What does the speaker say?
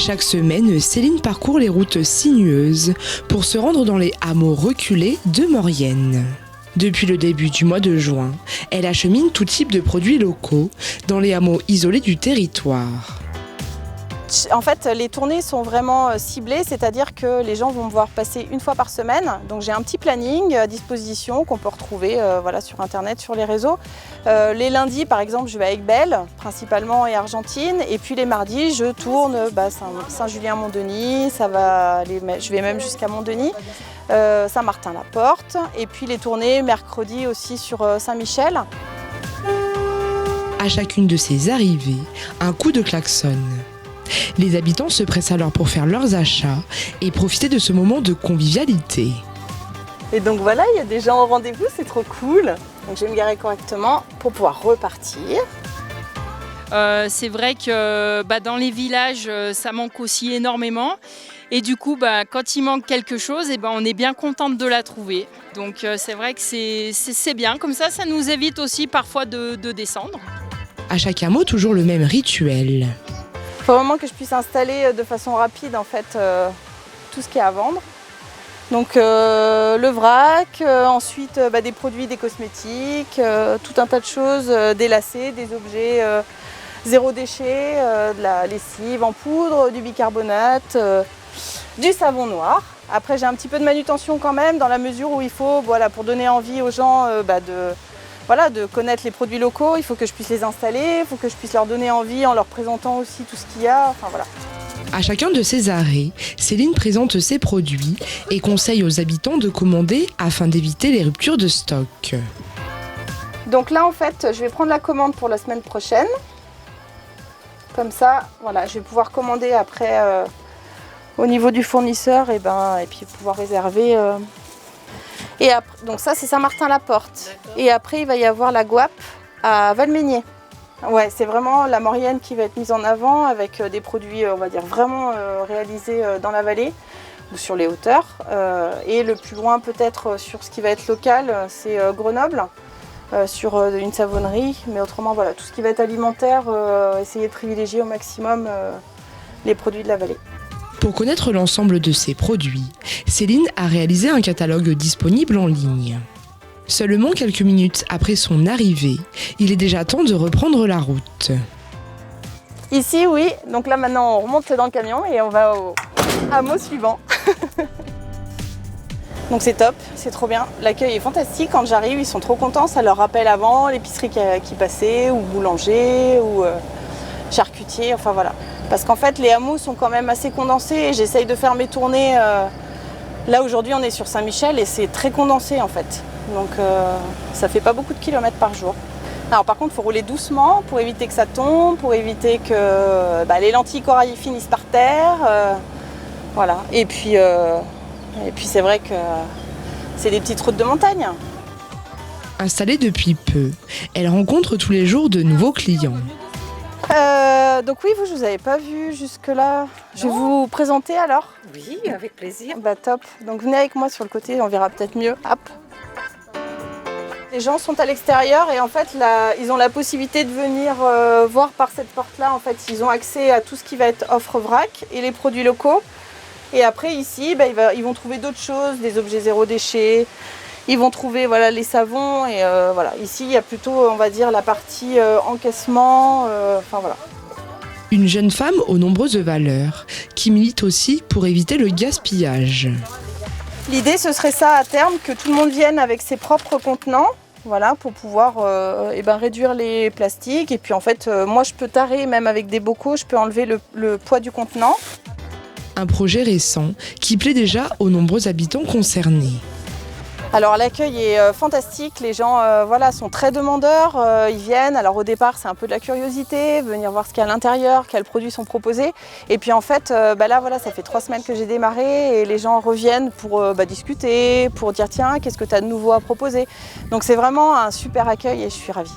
Chaque semaine, Céline parcourt les routes sinueuses pour se rendre dans les hameaux reculés de Maurienne. Depuis le début du mois de juin, elle achemine tout type de produits locaux dans les hameaux isolés du territoire. En fait, les tournées sont vraiment ciblées, c'est-à-dire que les gens vont me voir passer une fois par semaine. Donc j'ai un petit planning à disposition qu'on peut retrouver sur Internet, sur les réseaux. Les lundis, par exemple, je vais avec Belle, principalement, et Argentine. Et puis les mardis, je tourne Saint-Julien-Mont-Denis, je vais même jusqu'à Mont-Denis, Saint-Martin-la-Porte. Et puis les tournées mercredi aussi sur Saint-Michel. À chacune de ces arrivées, un coup de klaxon. Les habitants se pressent alors pour faire leurs achats et profiter de ce moment de convivialité. Et donc voilà, il y a des gens au rendez-vous, c'est trop cool. Donc je vais me garer correctement pour pouvoir repartir. C'est vrai que dans les villages, ça manque aussi énormément. Et du coup, quand il manque quelque chose, on est bien contente de la trouver. Donc c'est vrai que c'est bien. Comme ça nous évite aussi parfois de descendre. À chaque hameau, toujours le même rituel. Il faut vraiment que je puisse installer de façon rapide en fait tout ce qu'il y a à vendre. Donc le vrac, ensuite des produits, des cosmétiques, tout un tas de choses, des lacets, des objets zéro déchet, de la lessive en poudre, du bicarbonate, du savon noir. Après j'ai un petit peu de manutention quand même dans la mesure où il faut, pour donner envie aux gens de connaître les produits locaux, il faut que je puisse les installer, il faut que je puisse leur donner envie en leur présentant aussi tout ce qu'il y a, À chacun de ces arrêts, Céline présente ses produits et conseille aux habitants de commander afin d'éviter les ruptures de stock. Donc là en fait, je vais prendre la commande pour la semaine prochaine. Comme ça, je vais pouvoir commander après au niveau du fournisseur et puis pouvoir réserver. Et après, donc ça c'est Saint-Martin-la-Porte. Et après il va y avoir la Guape à Valménier. Ouais, c'est vraiment la Maurienne qui va être mise en avant avec des produits vraiment réalisés dans la vallée ou sur les hauteurs. Et le plus loin peut-être sur ce qui va être local, c'est Grenoble, sur une savonnerie. Mais autrement tout ce qui va être alimentaire, essayer de privilégier au maximum les produits de la vallée. Pour connaître l'ensemble de ces produits, Céline a réalisé un catalogue disponible en ligne. Seulement quelques minutes après son arrivée, il est déjà temps de reprendre la route. Ici, oui. Donc là, maintenant, on remonte dans le camion et on va au hameau suivant. Donc c'est top, c'est trop bien. L'accueil est fantastique. Quand j'arrive, ils sont trop contents. Ça leur rappelle avant l'épicerie qui passait, ou boulanger, ou charcutier, Parce qu'en fait, les hameaux sont quand même assez condensés et j'essaye de faire mes tournées. Là, aujourd'hui, on est sur Saint-Michel et c'est très condensé, en fait. Donc, ça fait pas beaucoup de kilomètres par jour. Alors, par contre, il faut rouler doucement pour éviter que ça tombe, pour éviter que les lentilles corail finissent par terre. Et puis c'est vrai que c'est des petites routes de montagne. Installée depuis peu, elle rencontre tous les jours de nouveaux clients. Donc oui, je vous avais pas vu jusque-là. Je vais vous présenter alors. Oui, avec plaisir. Top. Donc venez avec moi sur le côté, on verra peut-être mieux. Hop. Les gens sont à l'extérieur et en fait là, ils ont la possibilité de venir voir par cette porte-là. En fait, ils ont accès à tout ce qui va être offre vrac et les produits locaux. Et après ici, ils vont trouver d'autres choses, des objets zéro déchet. Ils vont trouver les savons et Ici, il y a plutôt, on va dire, la partie encaissement. Une jeune femme aux nombreuses valeurs qui milite aussi pour éviter le gaspillage. L'idée, ce serait ça à terme, que tout le monde vienne avec ses propres contenants, pour pouvoir réduire les plastiques. Et puis en fait, moi, je peux tarer même avec des bocaux, je peux enlever le poids du contenant. Un projet récent qui plaît déjà aux nombreux habitants concernés. Alors l'accueil est fantastique, les gens sont très demandeurs, ils viennent. Alors au départ c'est un peu de la curiosité, venir voir ce qu'il y a à l'intérieur, quels produits sont proposés. Et puis en fait ça fait 3 semaines que j'ai démarré et les gens reviennent pour discuter, pour dire tiens qu'est-ce que tu as de nouveau à proposer. Donc c'est vraiment un super accueil et je suis ravie.